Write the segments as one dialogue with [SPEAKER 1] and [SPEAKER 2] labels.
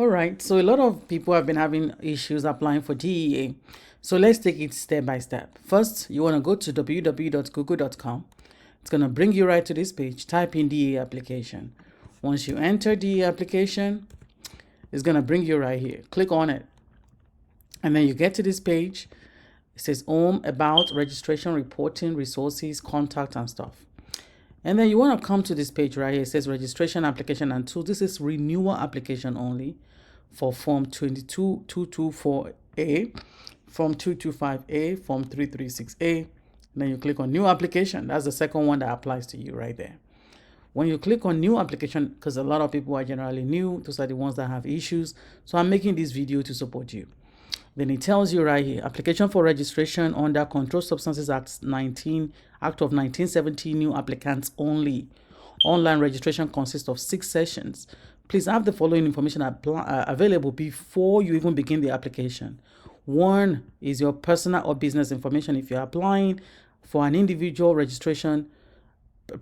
[SPEAKER 1] All right, so a lot of people have been having issues applying for DEA. So let's take it step by step. First, you want to go to www.google.com. It's going to bring you right to this page. Type in DEA application. Once you enter DEA application, it's going to bring you right here. Click on it. And then you get to this page. It says Home, About, Registration, Reporting, Resources, Contact, and stuff. And then you want to come to this page right here. It says Registration, Application, and Tools. This is renewal application only for Form 22224A, Form 225A, Form 336A. And then you click on New Application. That's the second one that applies to you right there. When you click on New Application, because a lot of people are generally new, those are the ones that have issues. So I'm making this video to support you. Then it tells you right here, application for registration under Controlled Substances Act of 1970, new applicants only. Online registration consists of 6 sessions. Please have the following information available before you even begin the application. 1 is your personal or business information. If you're applying for an individual registration,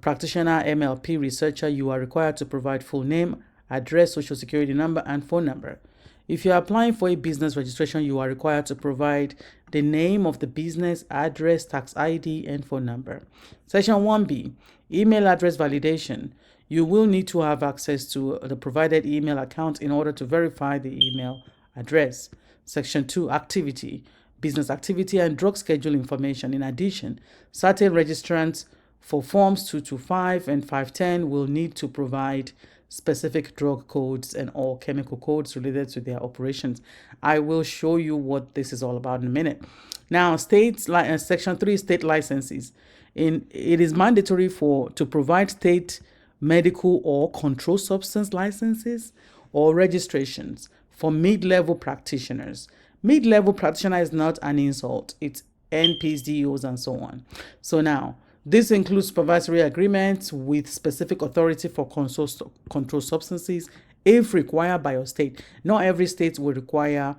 [SPEAKER 1] practitioner, MLP, researcher, you are required to provide full name, address, social security number, and phone number. If you're applying for a business registration, you are required to provide the name of the business, address, tax ID, and phone number. Section 1B, email address validation. You will need to have access to the provided email account in order to verify the email address. Section 2, activity, business activity and drug schedule information. In addition, certain registrants for Forms 225 and 510 will need to provide specific drug codes and all chemical codes related to their operations. I will show you what this is all about in a minute. Now, Section 3, state licenses. It is mandatory to provide state medical or controlled substance licenses or registrations for mid-level practitioners. Mid-level practitioner is not an insult. It's NPs, DEOs, and so on. So now, this includes supervisory agreements with specific authority for controlled substances if required by your state. Not every state will require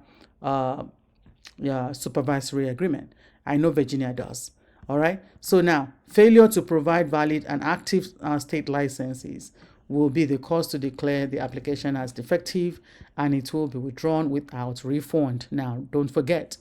[SPEAKER 1] supervisory agreement. I know Virginia does. All right. So now, failure to provide valid and active state licenses will be the cause to declare the application as defective, and it will be withdrawn without refund. Now, don't forget,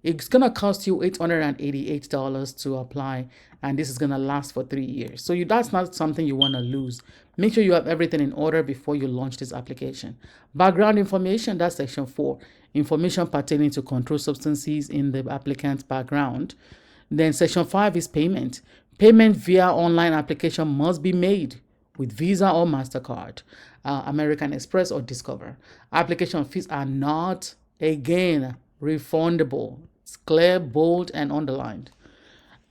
[SPEAKER 1] it's going to cost you $888 to apply, and this is going to last for 3 years. So that's not something you want to lose. Make sure you have everything in order before you launch this application. Background information, that's Section 4. Information pertaining to controlled substances in the applicant's background. Then Section 5 is payment. Payment via online application must be made with Visa or MasterCard, American Express or Discover. Application fees are not, again, refundable. It's clear, bold, and underlined.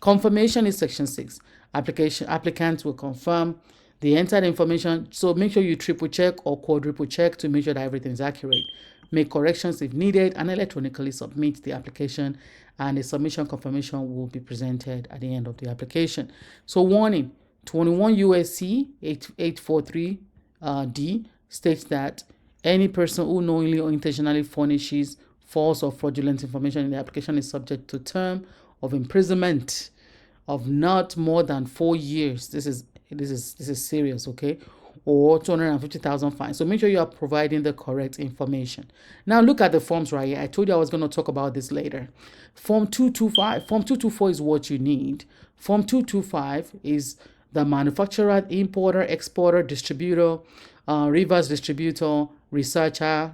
[SPEAKER 1] Confirmation is Section 6. Applicants will confirm the entered information. So make sure you triple check or quadruple check to make sure that everything is accurate. Make corrections if needed and electronically submit the application, and the submission confirmation will be presented at the end of the application. So warning, 21 U.S.C. 843D states that any person who knowingly or intentionally furnishes false or fraudulent information in the application is subject to term of imprisonment of not more than 4 years. This is serious, okay? Or 250,000 fine. So make sure you are providing the correct information. Now look at the forms right here. I told you I was going to talk about this later. Form 225. Form 224 is what you need. Form 225 is the manufacturer, importer, exporter, distributor, reverse distributor, researcher,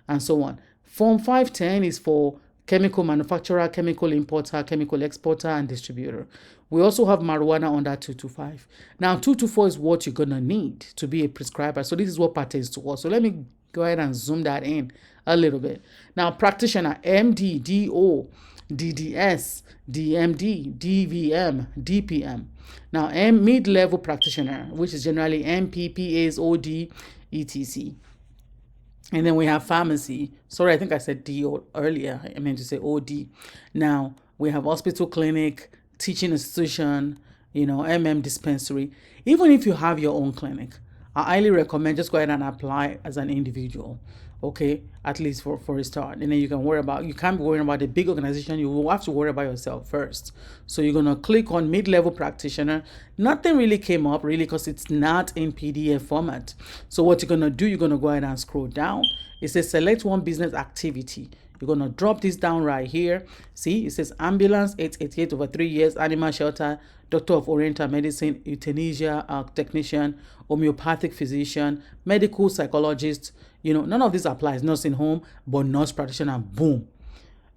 [SPEAKER 1] and so on. Form 510 is for chemical manufacturer, chemical importer, chemical exporter, and distributor. We also have marijuana under 225. Now, 224 is what you're going to need to be a prescriber. So this is what pertains to us. So let me go ahead and zoom that in a little bit. Now, practitioner, MD, DO, DDS, DMD, DVM, DPM. Now, mid-level practitioner, which is generally MP, PAs, OD, etc. And then we have pharmacy. Sorry, I think I said D earlier. I meant to say OD. Now, we have hospital, clinic, teaching institution, MM dispensary. Even if you have your own clinic, I highly recommend just go ahead and apply as an individual. Okay, at least for a start, and then you can't be worrying about the big organization. You will have to worry about yourself first. So you're gonna click on mid-level practitioner. Nothing really came up really because it's not in PDF format. So what you're gonna do, you're gonna go ahead and scroll down. It says select one business activity. You're gonna drop this down right here. See, it says ambulance 888 over 3 years, animal shelter, doctor of oriental medicine, euthanasia technician, homeopathic physician, medical psychologist. None of this applies. Nursing home, but nurse practitioner, boom.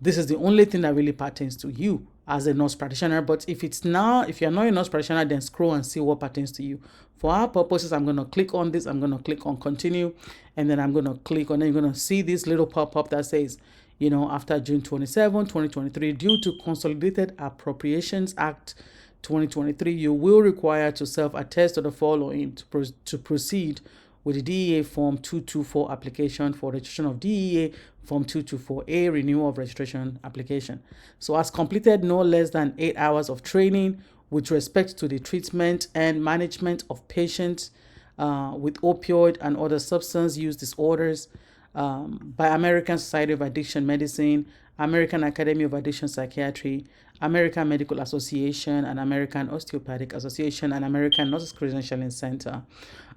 [SPEAKER 1] This is the only thing that really pertains to you as a nurse practitioner. But if you're not a nurse practitioner, then scroll and see what pertains to you. For our purposes, I'm going to click on this. I'm going to click on continue, and then I'm going to click on, then you're going to see this little pop-up that says, after June 27, 2023, due to Consolidated Appropriations Act 2023, you will require to self-attest to the following to proceed with the DEA Form 224 application for registration of DEA Form 224A renewal of registration application. So has completed no less than 8 hours of training with respect to the treatment and management of patients with opioid and other substance use disorders by American Society of Addiction Medicine, American Academy of Addiction Psychiatry, American Medical Association, and American Osteopathic Association, and American Nurses Credentialing Center,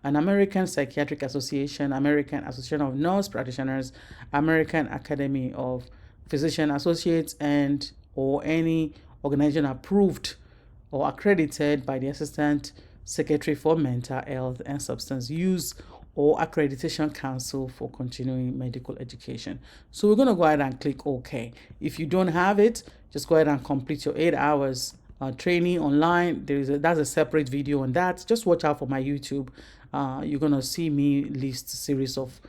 [SPEAKER 1] an American Psychiatric Association, American Association of Nurse Practitioners, American Academy of Physician Associates, and or any organization approved or accredited by the Assistant Secretary for Mental Health and Substance Use or Accreditation Council for Continuing Medical Education. So we're going to go ahead and click OK. If you don't have it, just go ahead and complete your 8 hours training online. That's a separate video on that. Just watch out for my YouTube. You're going to see me list a series of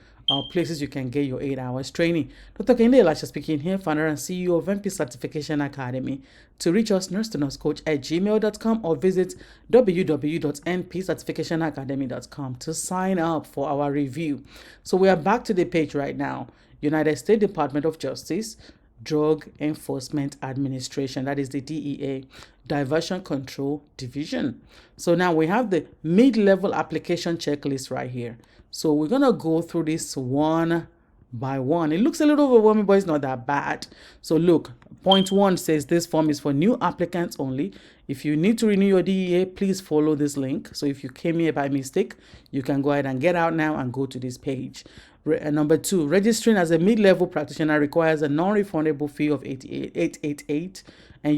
[SPEAKER 1] places you can get your 8 hours training. Dr. Kehinde Elisha speaking here, founder and CEO of FNP Certification Academy. To reach us, nurse-to-nursecoach@gmail.com or visit www.npcertificationacademy.com to sign up for our review. So we are back to the page right now. United States Department of Justice, Drug Enforcement Administration, that is the DEA, Diversion Control Division. So now we have the mid-level application checklist right here. So we're going to go through this one by one. It looks a little overwhelming, but it's not that bad. So look, point 1 says this form is for new applicants only. If you need to renew your DEA, please follow this link. So if you came here by mistake, you can go ahead and get out now and go to this page. Number 2, registering as a mid-level practitioner requires a non-refundable fee of $888. And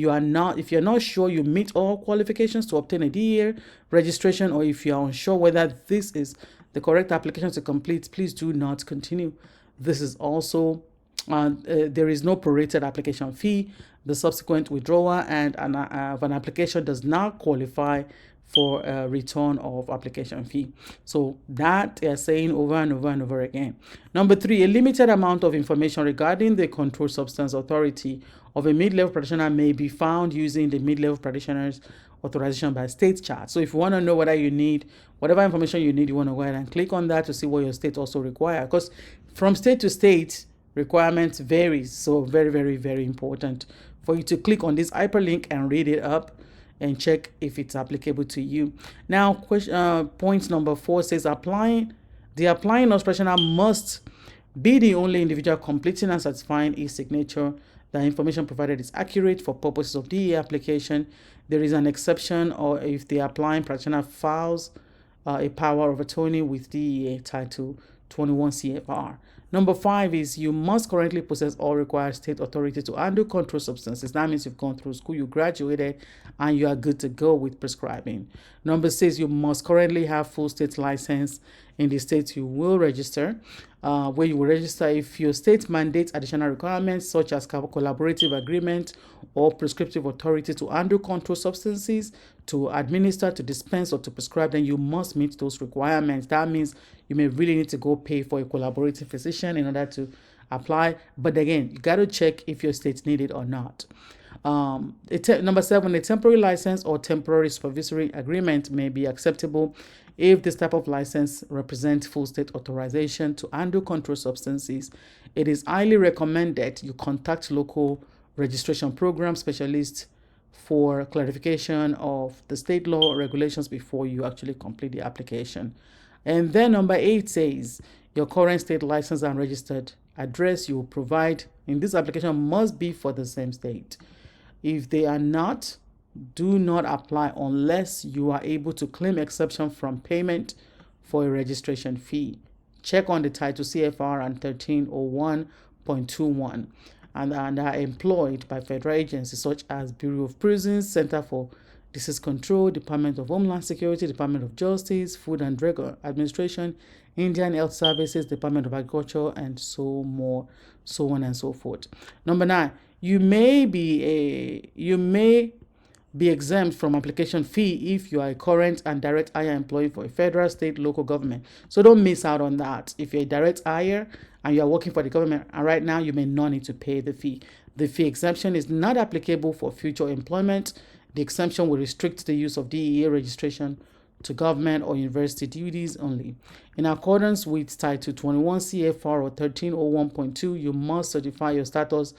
[SPEAKER 1] if you're not sure you meet all qualifications to obtain a DEA registration, or if you're unsure whether this is the correct application to complete, please do not continue. This is also, there is no prorated application fee. The subsequent withdrawal of an application does not qualify for a return of application fee. So that they're saying over and over and over again. Number 3, a limited amount of information regarding the Controlled Substance Authority of a mid-level practitioner may be found using the mid-level practitioner's authorization by state chart. So if you want to know whether you need whatever information you need, you want to go ahead and click on that to see what your state also requires, because from state to state requirements varies. So very, very, very important for you to click on this hyperlink and read it up and check if it's applicable to you. Now, point number 4 says the applying nurse practitioner must be the only individual completing and satisfying e-signature. The information provided is accurate for purposes of DEA application. There is an exception, or if the applying practitioner files a power of attorney with DEA Title 21 CFR. Number 5 is you must currently possess all required state authority to handle controlled substances. That means you've gone through school, you graduated, and you are good to go with prescribing. Number 6, you must currently have full state license in the state you will register. Where you will register if your state mandates additional requirements such as collaborative agreement or prescriptive authority to handle controlled substances, to administer, to dispense, or to prescribe, then you must meet those requirements. That means you may really need to go pay for a collaborative physician in order to apply. But again, you got to check if your state need it or not. Number 7, a temporary license or temporary supervisory agreement may be acceptable if this type of license represents full state authorization to handle controlled substances. It is highly recommended you contact local registration program specialists for clarification of the state law regulations before you actually complete the application. And then number 8 says your current state license and registered address you will provide in this application must be for the same state. If they are not, do not apply unless you are able to claim exception from payment for a registration fee. Check on the title CFR and 1301.21 and are employed by federal agencies such as Bureau of Prisons, Center for Disease Control, Department of Homeland Security, Department of Justice, Food and Drug Administration, Indian Health Services, Department of Agriculture, and so on and so forth. Number 9, you may be exempt from application fee if you are a current and direct hire employee for a federal, state, local government. So don't miss out on that. If you're a direct hire and you are working for the government, and right now you may not need to pay the fee. The fee exemption is not applicable for future employment. The exemption will restrict the use of DEA registration to government or university duties only. In accordance with Title 21 CFR or 1301.2, you must certify your status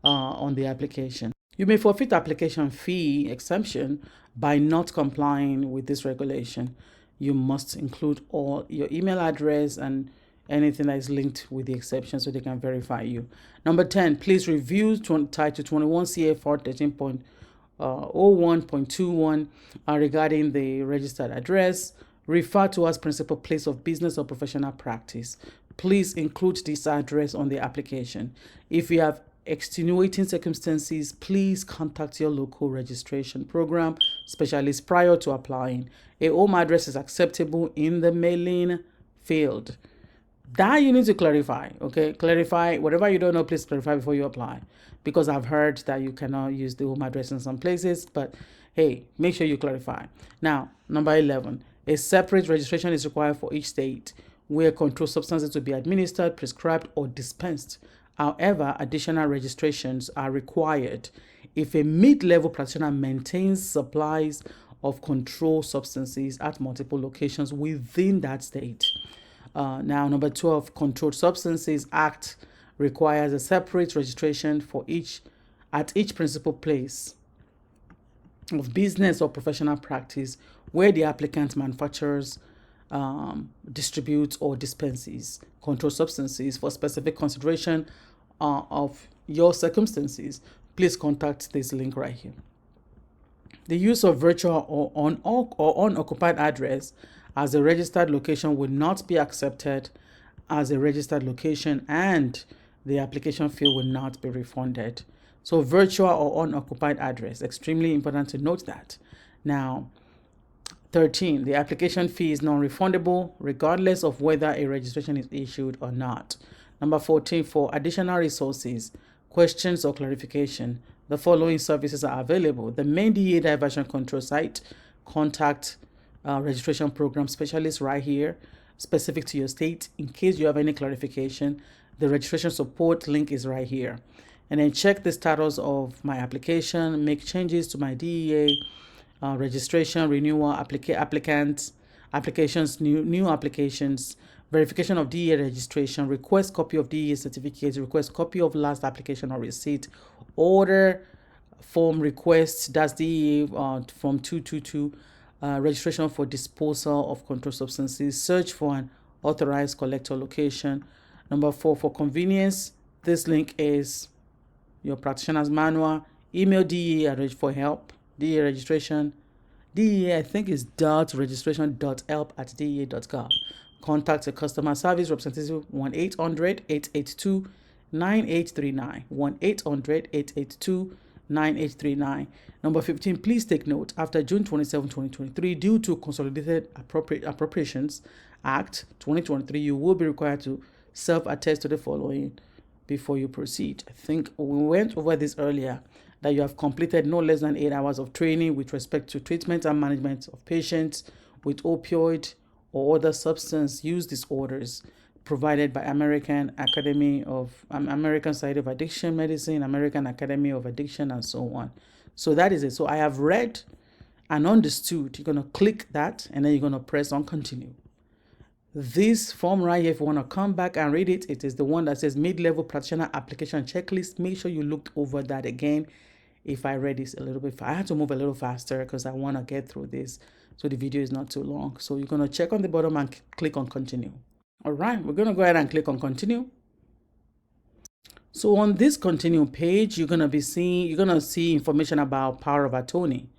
[SPEAKER 1] on the application. You may forfeit application fee exemption by not complying with this regulation. You must include all your email address and anything that is linked with the exception so they can verify you. Number 10, please review Title 21 CFR 13.01.21 regarding the registered address, referred to as principal place of business or professional practice. Please include this address on the application. If you have extenuating circumstances, please contact your local registration program specialist prior to applying. A home address is acceptable in the mailing field. That you need to clarify, okay? Clarify whatever you don't know, please clarify before you apply, because I've heard that you cannot use the home address in some places, but hey, make sure you clarify. Now, number 11, a separate registration is required for each state where controlled substances to be administered, prescribed, or dispensed. However, additional registrations are required if a mid-level practitioner maintains supplies of controlled substances at multiple locations within that state. Now, number 12, Controlled Substances Act requires a separate registration at each principal place of business or professional practice where the applicant manufactures, distributes, or dispenses controlled substances. For specific consideration of your circumstances, please contact this link right here. The use of virtual or unoccupied address as a registered location will not be accepted as a registered location, and the application fee will not be refunded. So virtual or unoccupied address, extremely important to note that. Now, 13, the application fee is non-refundable regardless of whether a registration is issued or not. Number 14, for additional resources, questions, or clarification, the following services are available. The main DEA diversion control site, contact registration program specialist right here, specific to your state. In case you have any clarification, the registration support link is right here. And then check the status of my application, make changes to my DEA registration, renewal, applications, new applications, verification of DEA registration, request copy of DEA certificate, request copy of last application or receipt, order form requests, that's DEA form 222, registration for disposal of controlled substances, search for an authorized collector location. Number 4, for convenience, this link is your practitioner's manual. Email DEA for help, DEA registration. DEA, I think, is .registration.help@dea.gov. Contact a customer service representative 1-800-882-9839. 1-800-882-9839. Number 15, please take note, after June 27, 2023, due to Consolidated Appropriations Act 2023, you will be required to self-attest to the following before you proceed. I think we went over this earlier, that you have completed no less than 8 hours of training with respect to treatment and management of patients with opioid or other substance use disorders provided by American Society of Addiction Medicine, American Academy of Addiction, and so on. So that is it. So I have read and understood. You're going to click that, and then you're going to press on continue. This form right here, if you want to come back and read it, it is the one that says mid-level practitioner application checklist. Make sure you looked over that again. If I read this a little bit, I had to move a little faster because I want to get through this so the video is not too long. So you're going to check on the bottom and click on continue. All right, we're going to go ahead and click on continue. So on this continue page, you're going to see information about power of attorney.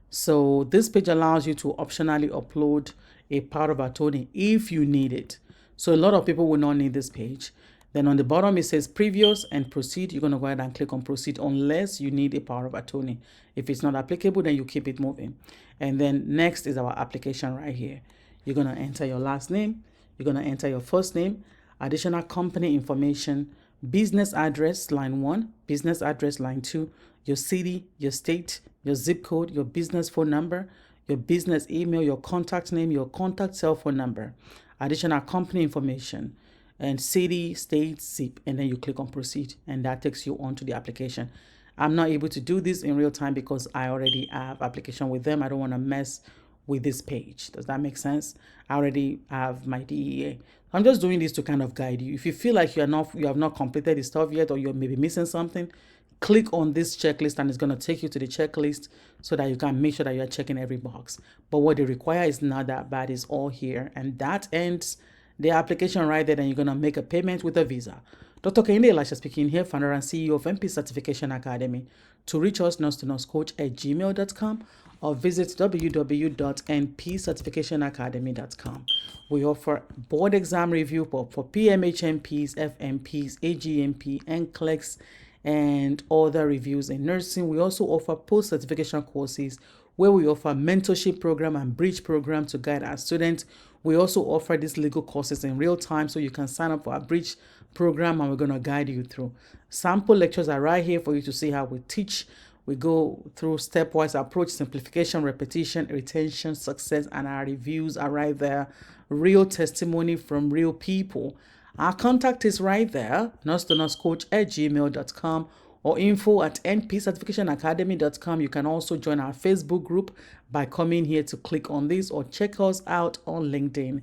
[SPEAKER 1] So this page allows you to optionally upload a power of attorney if you need it. So a lot of people will not need this page. Then on the bottom, it says previous and proceed. You're going to go ahead and click on proceed unless you need a power of attorney. If it's not applicable, then you keep it moving. And then next is our application right here. You're going to enter your last name. You're going to enter your first name, additional company information, business address, line 1, business address, line 2, your city, your state, your zip code, your business phone number, your business email, your contact name, your contact cell phone number, additional company information, and city, state, zip, and then you click on proceed, and that takes you on to the application. I'm not able to do this in real time because I already have application with them. I don't want to mess with this page. Does that make sense? I already have my DEA. I'm just doing this to kind of guide you. If you feel like you have not completed the stuff yet, or you're maybe missing something, click on this checklist and it's going to take you to the checklist so that you can make sure that you're checking every box. But what they require is not that bad. It's all here, and that ends the application right there. Then you're going to make a payment with a Visa. Dr. Kehinde Elisha speaking here, founder and CEO of FNP Certification Academy. To reach us, nurse-to-nursecoach@gmail.com or visit www.npcertificationacademy.com. We offer board exam review for PMHNPs, FNPs, AGNP, NCLEX, and other reviews in nursing. We also offer post-certification courses where we offer mentorship program and bridge program to guide our students. We also offer these legal courses in real time, so you can sign up for our bridge program and we're going to guide you through. Sample lectures are right here for you to see how we teach. We go through stepwise approach, simplification, repetition, retention, success, and our reviews are right there. Real testimony from real people. Our contact is right there, nurse-to-nursecoach@gmail.com or info@npcertificationacademy.com. You can also join our Facebook group by coming here to click on this, or check us out on LinkedIn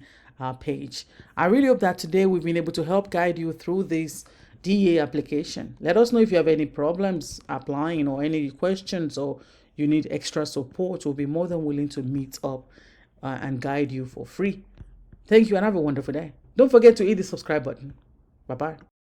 [SPEAKER 1] page. I really hope that today we've been able to help guide you through this DEA application. Let us know if you have any problems applying or any questions, or you need extra support. We'll be more than willing to meet up and guide you for free. Thank you and have a wonderful day. Don't forget to hit the subscribe button. Bye-bye.